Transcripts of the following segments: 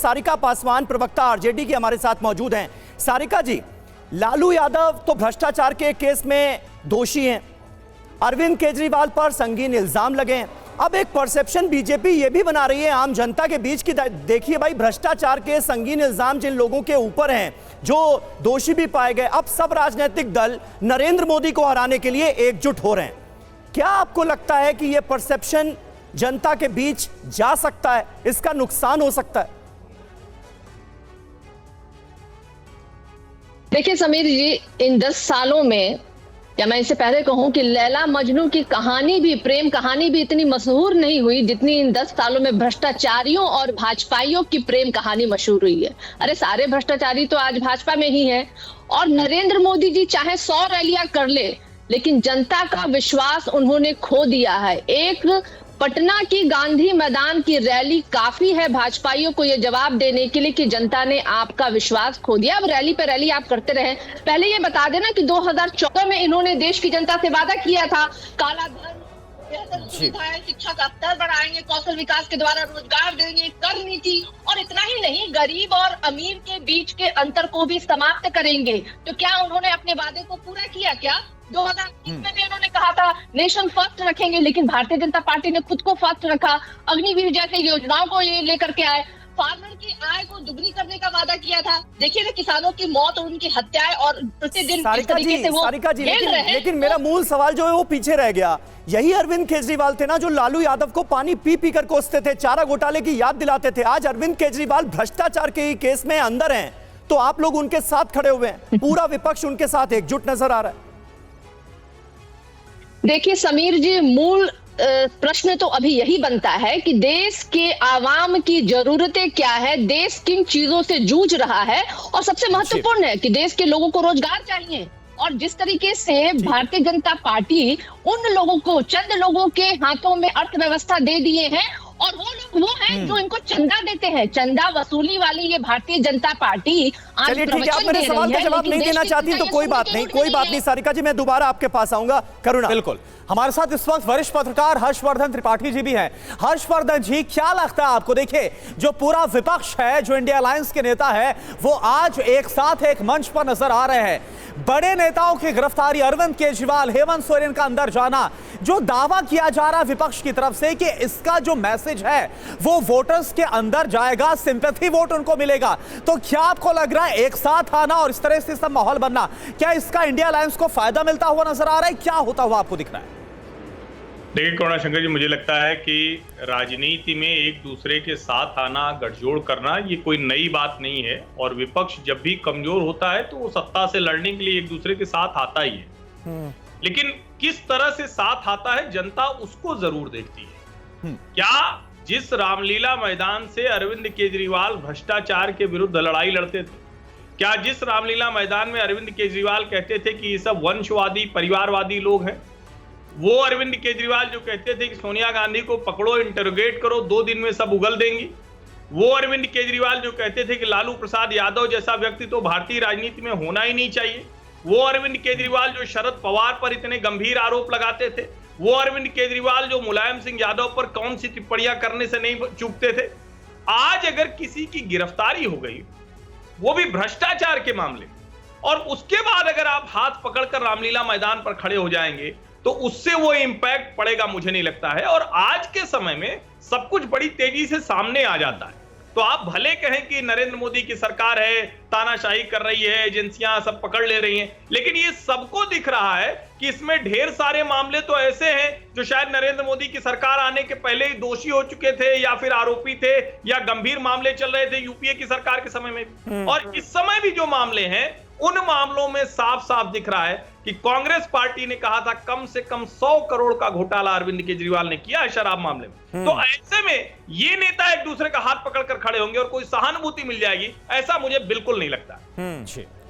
सारिका पासवान, प्रवक्ता आरजेडी की हमारे साथ मौजूद हैं। सारिका जी, लालू यादव तो भ्रष्टाचार के केस में दोषी हैं, अरविंद केजरीवाल पर संगीन इल्जाम लगे हैं। अब एक परसेप्शन बीजेपी ये भी बना रही है आम जनता के बीच की, देखिए भाई, भ्रष्टाचार के संगीन इल्जाम जिन लोगों के ऊपर हैं, जो दोषी भी पाए गए, अब सब राजनीतिक दल नरेंद्र मोदी को हराने के लिए एकजुट हो रहे हैं। क्या आपको लगता है कि यह परसेप्शन जनता के बीच जा सकता है, इसका नुकसान हो सकता है? देखिए समीर जी, इन 10 सालों में, या मैं इससे पहले कहूं कि लैला मजनू की कहानी भी, प्रेम कहानी भी इतनी मशहूर नहीं हुई जितनी इन 10 सालों में भ्रष्टाचारियों और भाजपाइयों की प्रेम कहानी मशहूर हुई है। अरे सारे भ्रष्टाचारी तो आज भाजपा में ही हैं, और नरेंद्र मोदी जी चाहे 100 रैलियां कर ले, लेकिन जनता का विश्वास उन्होंने खो दिया है। एक पटना की गांधी मैदान की रैली काफी है भाजपाइयों को यह जवाब देने के लिए कि जनता ने आपका विश्वास खो दिया। अब रैली पे रैली आप करते रहे। पहले ये बता देना कि 2014 में इन्होंने देश की जनता से वादा किया था, काला धन, बेहतर सुविधाएं, शिक्षा का स्तर बढ़ाएंगे, कौशल विकास के द्वारा रोजगार देंगे, कर नीति, और इतना ही नहीं, गरीब और अमीर के बीच के अंतर को भी समाप्त करेंगे। तो क्या उन्होंने अपने वादे को पूरा किया? क्या 2020 में भी उन्होंने कहा था नेशन फर्स्ट रखेंगे, लेकिन भारतीय जनता पार्टी ने खुद को फर्स्ट रखा। अग्निवीर जैसे योजनाओं को ये लेकर के आए, फार्मर की आय को दुगनी करने का वादा किया था। देखिए ना, किसानों की मौत और उनकी हत्याएं, और प्रतिदिन किस तरीके से वो झेल रहे हैं। लेकिन मेरा मूल सवाल जो है वो पीछे रह गया। यही अरविंद केजरीवाल थे ना जो लालू यादव को पानी पी पी कर कोसते थे, चारा घोटाले की याद दिलाते थे। आज अरविंद केजरीवाल भ्रष्टाचार के ही केस में अंदर हैं, तो आप लोग उनके साथ खड़े हुए हैं, पूरा विपक्ष उनके साथ एकजुट नजर आ रहा है। देखिए समीर जी, मूल प्रश्न तो अभी यही बनता है कि देश के आवाम की जरूरतें क्या है, देश किन चीजों से जूझ रहा है, और सबसे महत्वपूर्ण है कि देश के लोगों को रोजगार चाहिए। और जिस तरीके से भारतीय जनता पार्टी उन लोगों को, चंद लोगों के हाथों में अर्थव्यवस्था दे दिए हैं, और वो लोग वो हैं जो इनको चंदा देते हैं, चंदा वसूली वाली ये भारतीय जनता पार्टी आज चलिए ठीक है, आप मेरे सवाल का जवाब नहीं देना चाहती तो कोई बात नहीं, कोई बात नहीं सारिका जी, मैं दोबारा आपके पास आऊंगा। करुणा। बिल्कुल, हमारे साथ इस वक्त वरिष्ठ पत्रकार हर्षवर्धन त्रिपाठी जी भी हैं। हर्षवर्धन जी, क्या लगता है आपको, देखिए जो पूरा विपक्ष है, जो इंडिया अलायंस के नेता है, वो आज एक साथ एक मंच पर नजर आ रहे हैं। बड़े नेताओं की गिरफ्तारी, अरविंद केजरीवाल, हेमंत सोरेन का अंदर जाना, जो दावा किया जा रहा है विपक्ष की तरफ से कि इसका जो मैसेज है वो वोटर्स के अंदर जाएगा, सिंपैथी वोट उनको मिलेगा, तो क्या आपको लग रहा है एक साथ आना और इस तरह से सब माहौल बनना, क्या इसका इंडिया अलायंस को फायदा मिलता हुआ नजर आ रहा है? क्या होता हुआ आपको दिख रहा है? देखिए करुणा शंकर जी, मुझे लगता है कि राजनीति में एक दूसरे के साथ आना, गठजोड़ करना, ये कोई नई बात नहीं है। और विपक्ष जब भी कमजोर होता है तो वो सत्ता से लड़ने के लिए एक दूसरे के साथ आता ही है, लेकिन किस तरह से साथ आता है जनता उसको जरूर देखती है। क्या जिस रामलीला मैदान से अरविंद केजरीवाल भ्रष्टाचार के विरुद्ध लड़ाई लड़ते थे, क्या जिस रामलीला मैदान में अरविंद केजरीवाल कहते थे कि ये सब वंशवादी, परिवारवादी लोग हैं, वो अरविंद केजरीवाल जो कहते थे कि सोनिया गांधी को पकड़ो, इंटरोगेट करो, 2 दिन में सब उगल देंगी, वो अरविंद केजरीवाल जो कहते थे कि लालू प्रसाद यादव जैसा व्यक्ति तो भारतीय राजनीति में होना ही नहीं चाहिए, वो अरविंद केजरीवाल जो शरद पवार पर इतने गंभीर आरोप लगाते थे, वो अरविंद केजरीवाल जो मुलायम सिंह यादव पर कौन सी टिप्पणियां करने से नहीं चूकते थे, आज अगर किसी की गिरफ्तारी हो गई, वो भी भ्रष्टाचार के मामले, और उसके बाद अगर आप हाथ पकड़कर रामलीला मैदान पर खड़े हो जाएंगे तो उससे वो इंपैक्ट पड़ेगा, मुझे नहीं लगता है। और आज के समय में सब कुछ बड़ी तेजी से सामने आ जाता है, तो आप भले कहें कि नरेंद्र मोदी की सरकार है, तानाशाही कर रही है, एजेंसियां सब पकड़ ले रही हैं, लेकिन ये सबको दिख रहा है कि इसमें ढेर सारे मामले तो ऐसे हैं जो शायद नरेंद्र मोदी की सरकार आने के पहले ही दोषी हो चुके थे या फिर आरोपी थे, या गंभीर मामले चल रहे थे यूपीए की सरकार के समय में। और इस समय भी जो मामले हैं उन मामलों में साफ साफ दिख रहा है कि कांग्रेस पार्टी ने कहा था कम से कम 100 करोड़ का घोटाला अरविंद केजरीवाल ने किया है शराब मामले में। तो ऐसे में ये नेता एक दूसरे का हाथ पकड़कर खड़े होंगे और कोई सहानुभूति मिल जाएगी, ऐसा मुझे बिल्कुल नहीं लगता।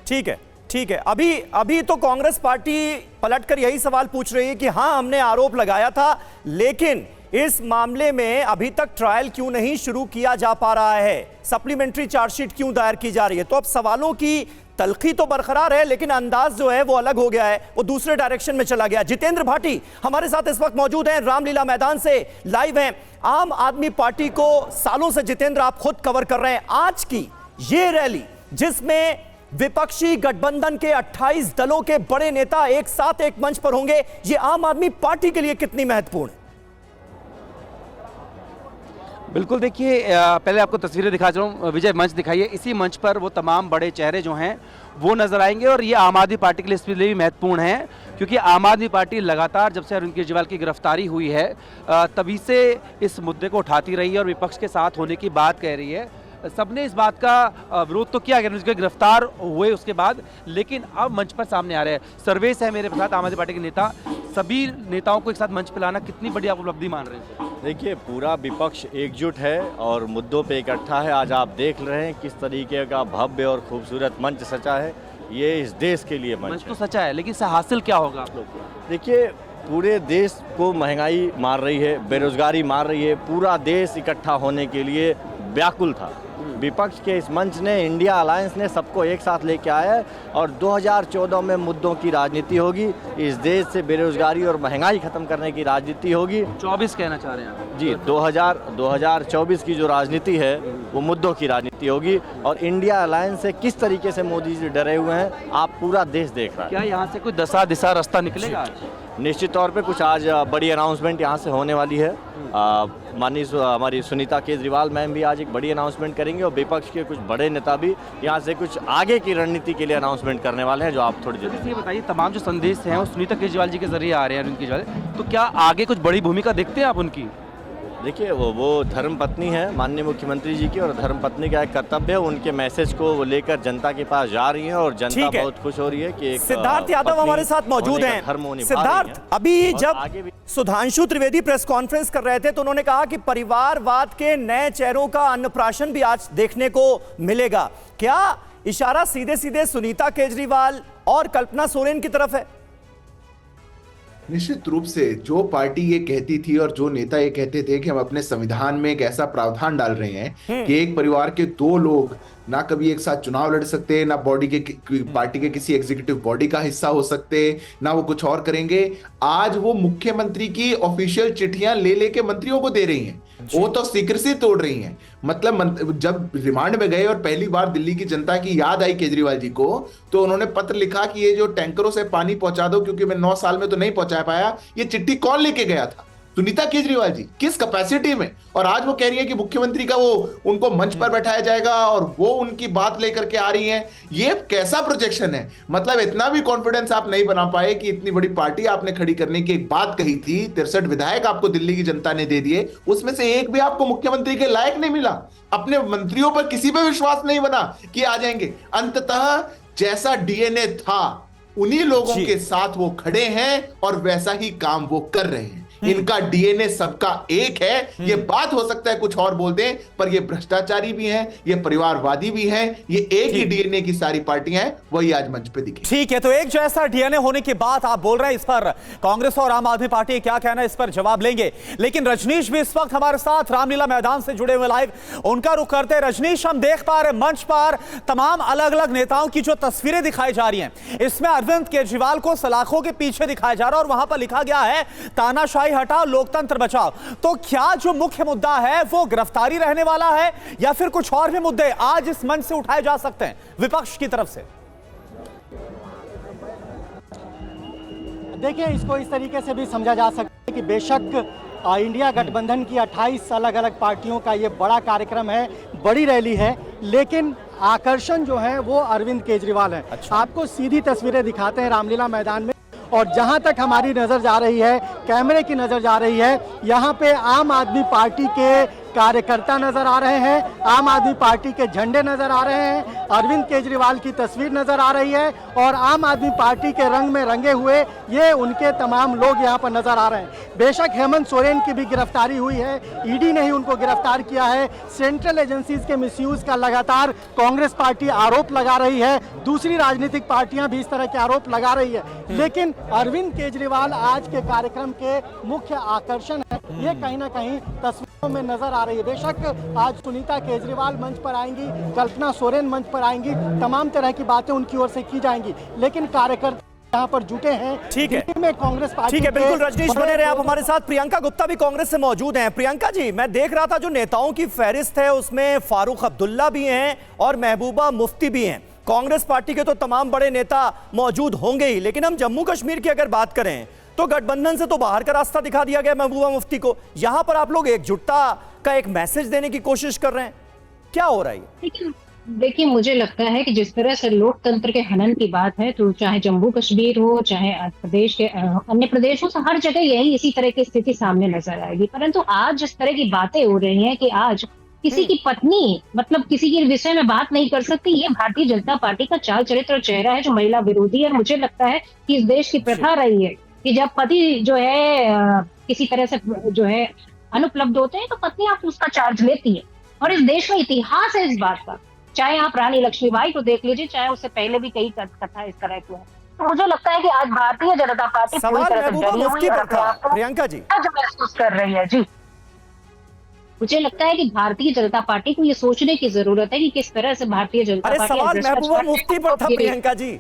ठीक है, ठीक है। अभी तो कांग्रेस पार्टी पलटकर यही सवाल पूछ रही है कि हाँ, हमने आरोप लगाया था, लेकिन इस मामले में अभी तक ट्रायल क्यों नहीं शुरू किया जा पा रहा है, सप्लीमेंट्री चार्जशीट क्यों दायर की जा रही है? तो अब सवालों की तलखी तो बरकरार है, लेकिन अंदाज जो है वो अलग हो गया है, वो दूसरे डायरेक्शन में चला गया। जितेंद्र भाटी हमारे साथ इस वक्त मौजूद हैं, रामलीला मैदान से लाइव हैं। आम आदमी पार्टी को सालों से जितेंद्र आप खुद कवर कर रहे हैं। आज की ये रैली जिसमें विपक्षी गठबंधन के 28 दलों के बड़े नेता एक साथ एक मंच पर होंगे, ये आम आदमी पार्टी के लिए कितनी महत्वपूर्ण है? बिल्कुल, देखिए पहले आपको तस्वीरें दिखा रहा हूँ, विजय मंच दिखाइए। इसी मंच पर वो तमाम बड़े चेहरे जो हैं वो नजर आएंगे और ये आम आदमी पार्टी के लिए इसलिए भी महत्वपूर्ण है क्योंकि आम आदमी पार्टी लगातार जब से अरविंद केजरीवाल की गिरफ्तारी हुई है तभी से इस मुद्दे को उठाती रही है और विपक्ष के साथ होने की बात कह रही है। सबने इस बात का विरोध तो किया कि गिरफ्तार हुए उसके बाद, लेकिन अब मंच पर सामने आ रहे हैं। सर्वेश है मेरे साथ, आम आदमी पार्टी के नेता। सभी नेताओं को एक साथ मंच पर लाना कितनी बड़ी आप उपलब्धि मान रहे हैं? देखिए, पूरा विपक्ष एकजुट है और मुद्दों पे इकट्ठा है। आज आप देख रहे हैं किस तरीके का भव्य और खूबसूरत मंच सचा है। ये इस देश के लिए मंच तो सचा है, लेकिन इससे हासिल क्या होगा आप लोग को? देखिए, पूरे देश को महंगाई मार रही है, बेरोजगारी मार रही है। पूरा देश इकट्ठा होने के लिए व्याकुल था। विपक्ष के इस मंच ने, इंडिया अलायंस ने सबको एक साथ लेके आया है और 2014 में मुद्दों की राजनीति होगी। इस देश से बेरोजगारी और महंगाई खत्म करने की राजनीति होगी। 24 कहना चाह रहे हैं जी, 2024 की जो राजनीति है वो मुद्दों की राजनीति होगी। और इंडिया अलायंस से किस तरीके से मोदी जी डरे हुए हैं आप पूरा देश देख रहा है। क्या यहाँ से कोई दशा दिशा रास्ता निकलेगा आज? निश्चित तौर पे कुछ आज बड़ी अनाउंसमेंट यहाँ से होने वाली है। माननीय हमारी सुनीता केजरीवाल मैम भी आज एक बड़ी अनाउंसमेंट करेंगे और विपक्ष के कुछ बड़े नेता भी यहाँ से कुछ आगे की रणनीति के लिए अनाउंसमेंट करने वाले हैं, जो आप थोड़ी देर। ये बताइए, तमाम जो संदेश हैं वो सुनीता केजरीवाल जी के जरिए आ रहे हैं, अरविंद केजरीवाल, तो क्या आगे कुछ बड़ी भूमिका देखते हैं आप उनकी? देखिए, वो धर्म पत्नी है माननीय मुख्यमंत्री जी की और धर्म पत्नी का एक कर्तव्य है। उनके मैसेज को वो लेकर जनता के पास जा रही है और जनता बहुत खुश हो रही है कि सिद्धार्थ यादव हमारे साथ मौजूद हैं। सिद्धार्थ, अभी जब सुधांशु त्रिवेदी प्रेस कॉन्फ्रेंस कर रहे थे तो उन्होंने कहा कि परिवारवाद के नए चेहरों का अन्नप्राशन भी आज देखने को मिलेगा। क्या इशारा सीधे सीधे सुनीता केजरीवाल और कल्पना सोरेन की तरफ है? निश्चित रूप से जो पार्टी ये कहती थी और जो नेता ये कहते थे कि हम अपने संविधान में एक ऐसा प्रावधान डाल रहे हैं कि एक परिवार के 2 लोग ना कभी एक साथ चुनाव लड़ सकते, ना पार्टी के किसी एग्जीक्यूटिव बॉडी का हिस्सा हो सकते, ना वो कुछ और करेंगे। आज वो मुख्यमंत्री की ऑफिशियल चिट्ठियां ले लेके मंत्रियों को दे रही हैं। वो तो सीक्रेसी तोड़ रही हैं। मतलब जब रिमांड में गए और पहली बार दिल्ली की जनता की याद आई केजरीवाल जी को, तो उन्होंने पत्र लिखा कि ये जो टैंकरों से पानी पहुंचा दो क्योंकि मैं 9 साल में तो नहीं पहुंचा पाया, ये चिट्ठी कौन लेके गया था? सुनीता केजरीवाल जी, किस कैपेसिटी में? और आज वो कह रही है कि मुख्यमंत्री का वो उनको मंच पर बैठाया जाएगा और वो उनकी बात लेकर के आ रही हैं। ये कैसा प्रोजेक्शन है? मतलब इतना भी कॉन्फिडेंस आप नहीं बना पाए कि इतनी बड़ी पार्टी आपने खड़ी करने की एक बात कही थी, 63 विधायक आपको दिल्ली की जनता ने दे दिए, उसमें से एक भी आपको मुख्यमंत्री के लायक नहीं मिला। अपने मंत्रियों पर किसी पे विश्वास नहीं बना कि आ जाएंगे। अंततः जैसा डीएनए था उन्हीं लोगों के साथ वो खड़े हैं और वैसा ही काम वो कर रहे हैं। इनका डीएनए सबका एक है। ये बात हो सकता है कुछ और बोल दें, पर ये भ्रष्टाचारी भी हैं, ये परिवारवादी भी हैं, ये एक ही डीएनए की सारी पार्टियां हैं, वही आज मंच पे दिखे। ठीक है, तो एक जैसा डीएनए होने की बात आप बोल रहे हैं, इस पर कांग्रेस और आम आदमी पार्टी क्या कहना है इस पर जवाब लेंगे। लेकिन रजनीश भी इस वक्त हमारे साथ रामलीला मैदान से जुड़े हुए लाइव, उनका रुख करते हैं। रजनीश, हम देख पा रहे हैं मंच पर तमाम अलग अलग नेताओं की जो तस्वीरें दिखाई जा रही हैं, इसमें अरविंद केजरीवाल को सलाखों के पीछे दिखाया जा रहा है और वहां पर लिखा गया है तानाशाही हटाओ, लोकतंत्र बचाओ। तो क्या जो मुख्य मुद्दा है वो गिरफ्तारी रहने वाला है या फिर कुछ और भी मुद्दे आज इस मंच से उठाए जा सकते हैं विपक्ष की तरफ से? देखिए, इसको इस तरीके से भी समझा जा सकता है कि बेशक इंडिया गठबंधन की 28 अलग अलग पार्टियों का ये बड़ा कार्यक्रम है, बड़ी रैली है, लेकिन आकर्षण जो है वो अरविंद केजरीवाल है। आपको सीधी तस्वीरें दिखाते हैं रामलीला मैदान में और जहां तक हमारी नज़र जा रही है, कैमरे की नज़र जा रही है, यहाँ पे आम आदमी पार्टी के कार्यकर्ता नजर आ रहे हैं, आम आदमी पार्टी के झंडे नजर आ रहे हैं, अरविंद केजरीवाल की तस्वीर नजर आ रही है और आम आदमी पार्टी के रंग में रंगे हुए ये उनके तमाम लोग यहाँ पर नजर आ रहे हैं। बेशक हेमंत सोरेन की भी गिरफ्तारी हुई है, ईडी ने ही उनको गिरफ्तार किया है। सेंट्रल एजेंसीज के मिसयूज का लगातार कांग्रेस पार्टी आरोप लगा रही है, दूसरी राजनीतिक पार्टियां भी इस तरह के आरोप लगा रही है, लेकिन अरविंद केजरीवाल आज के कार्यक्रम के मुख्य आकर्षण है। ये कहीं ना कहीं तस्वीरों में नजर आ रही है। बेशक आज सुनीता केजरीवाल मंच पर आएंगी, कल्पना सोरेन मंच पर आएंगी, तमाम तरह की बातें उनकी ओर से की जाएंगी, लेकिन कार्यकर्ता यहाँ पर जुटे हैं। ठीक है, में कांग्रेस पार्टी, ठीक है, बिल्कुल रजनीश बने रहे आप हमारे साथ। प्रियंका गुप्ता भी कांग्रेस से मौजूद हैं। प्रियंका जी, मैं देख रहा था जो नेताओं की फहरिस्त है उसमें फारूक अब्दुल्ला भी हैं और महबूबा मुफ्ती भी हैं। कांग्रेस पार्टी के तो तमाम बड़े नेता मौजूद होंगे ही, लेकिन हम जम्मू कश्मीर की अगर बात करें तो गठबंधन से तो बाहर का रास्ता दिखा दिया गया महबूबा मुफ्ती को। यहां पर आप लोग एकजुटता का एक मैसेज देने की कोशिश कर रहे हैं, क्या हो रहा है? देखिए, मुझे लगता है कि जिस तरह से लोकतंत्र के हनन की बात है, तो चाहे जम्मू कश्मीर हो, चाहे प्रदेश के अन्य प्रदेश हो, हर जगह यही इसी तरह की स्थिति सामने नजर आएगी। परंतु आज जिस तरह की बातें हो रही हैं कि आज किसी की पत्नी मतलब किसी के विषय में बात नहीं कर सकती, ये भारतीय जनता पार्टी का चाल चरित्र और चेहरा है जो महिला विरोधी है। मुझे लगता है कि इस देश की प्रथा रही है कि जब पति जो है किसी तरह से जो है अनुपलब्ध होते हैं तो पत्नी आप उसका चार्ज लेती है, और इस देश में इतिहास है इस बात का। चाहे आप रानी लक्ष्मीबाई को देख लीजिए, चाहे उससे पहले भी कई कथा इस तरह की है। तो मुझे लगता है कि आज भारतीय जनता पार्टी पूरी तरह से डरी हुई है, प्रियंका जी महसूस कर रही है। जी, मुझे लगता है कि भारतीय जनता पार्टी को ये सोचने की जरूरत है कि किस तरह से भारतीय जनता पार्टी सवाल महबूबा मुफ्ती पर था प्रियंका जी।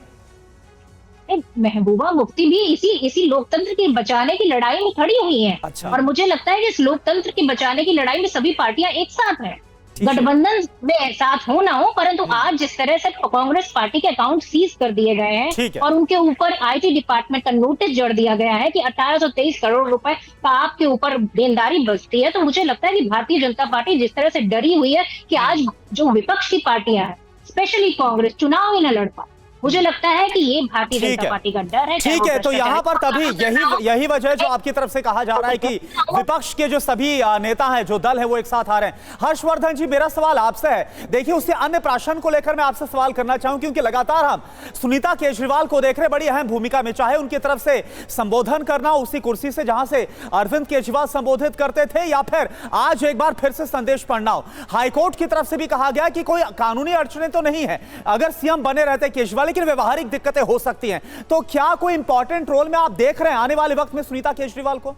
महबूबा मुफ्ती भी इसी लोकतंत्र के बचाने की लड़ाई में खड़ी हुई हैं। अच्छा। और मुझे लगता है कि इस लोकतंत्र के बचाने की लड़ाई में सभी पार्टियां एक साथ हैं, गठबंधन में साथ हो ना हो, परंतु आज जिस तरह से कांग्रेस पार्टी के अकाउंट सीज कर दिए गए हैं और उनके ऊपर आईटी डिपार्टमेंट का नोटिस जड़ दिया गया है कि 1823 करोड़ रुपए का आपके ऊपर देनदारी बचती है, तो मुझे लगता है कि भारतीय जनता पार्टी जिस तरह से डरी हुई है कि आज जो विपक्ष की पार्टियां हैं, स्पेशली कांग्रेस, चुनाव ही न लड़ पाए। मुझे लगता है कि ये भारतीय जनता पार्टी का डर है। ठीक है, तो यहाँ पर तभी यही वजह है जो आपकी तरफ से कहा जा रहा है कि विपक्ष के जो सभी नेता हैं, जो दल है, वो एक साथ आ रहे हैं। हर्षवर्धन जी, मेरा सवाल आपसे है, देखिए उससे अन्य प्राशन को लेकर मैं आपसे सवाल करना चाहूं, क्योंकि लगातार हम सुनीता केजरीवाल को देख रहे बड़ी अहम भूमिका में, चाहे उनकी तरफ से संबोधन करना उसी कुर्सी से जहां से अरविंद केजरीवाल संबोधित करते थे, या फिर आज एक बार फिर से संदेश पढ़ना हो। हाईकोर्ट की तरफ से भी कहा गया कि कोई कानूनी अड़चने तो नहीं है, अगर सीएम बने रहते केजरीवाल, लेकिन व्यवहारिक दिक्कतें हो सकती हैं। तो क्या कोई इंपॉर्टेंट रोल में आप देख रहे हैं आने वाले वक्त में सुनीता केजरीवाल को?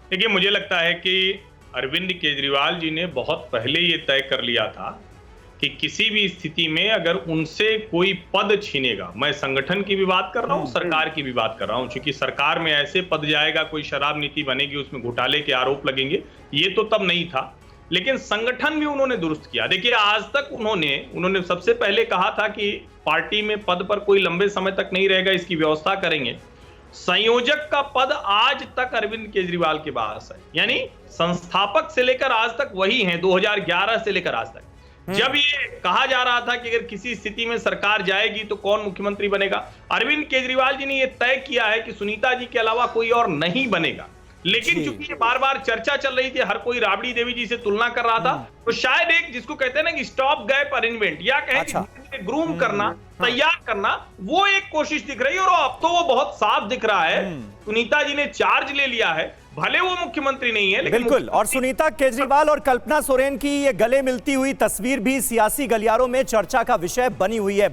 देखिए, मुझे लगता है कि अरविंद केजरीवाल जी ने बहुत पहले ये तय कर लिया था कि किसी भी स्थिति में अगर उनसे कोई पद छीनेगा, मैं संगठन की भी बात कर रहा हूं, सरकार की भी बात कर रहा हूं, क्योंकि सरकार में ऐसे पद जाएगा, कोई शराब नीति बनेगी, उसमें घोटाले के आरोप लगेंगे, ये तो तब नहीं था, लेकिन संगठन भी उन्होंने दुरुस्त किया। देखिए, आज तक उन्होंने सबसे पहले कहा था कि पार्टी में पद पर कोई लंबे समय तक नहीं रहेगा, इसकी व्यवस्था करेंगे। संयोजक का पद आज तक अरविंद केजरीवाल के पास है, यानी संस्थापक से लेकर आज तक वही हैं, 2011 से लेकर आज तक। जब ये कहा जा रहा था कि अगर किसी स्थिति में सरकार जाएगी तो कौन मुख्यमंत्री बनेगा, अरविंद केजरीवाल जी ने यह तय किया है कि सुनीता जी के अलावा कोई और नहीं बनेगा। लेकिन चूंकि ये बार बार चर्चा चल रही थी, हर कोई राबड़ी देवी जी से तुलना कर रहा था, तो शायद एक जिसको कहते हैं ना कि स्टॉप गैप अरेंजमेंट, या कहें कि ग्रूम करना, तैयार करना, वो एक कोशिश दिख रही है। और अब तो वो बहुत साफ दिख रहा है, सुनीता जी ने चार्ज ले लिया है, भले वो मुख्यमंत्री नहीं है, लेकिन बिल्कुल। और सुनीता केजरीवाल और कल्पना सोरेन की ये गले मिलती हुई तस्वीर भी सियासी गलियारों में चर्चा का विषय बनी हुई है।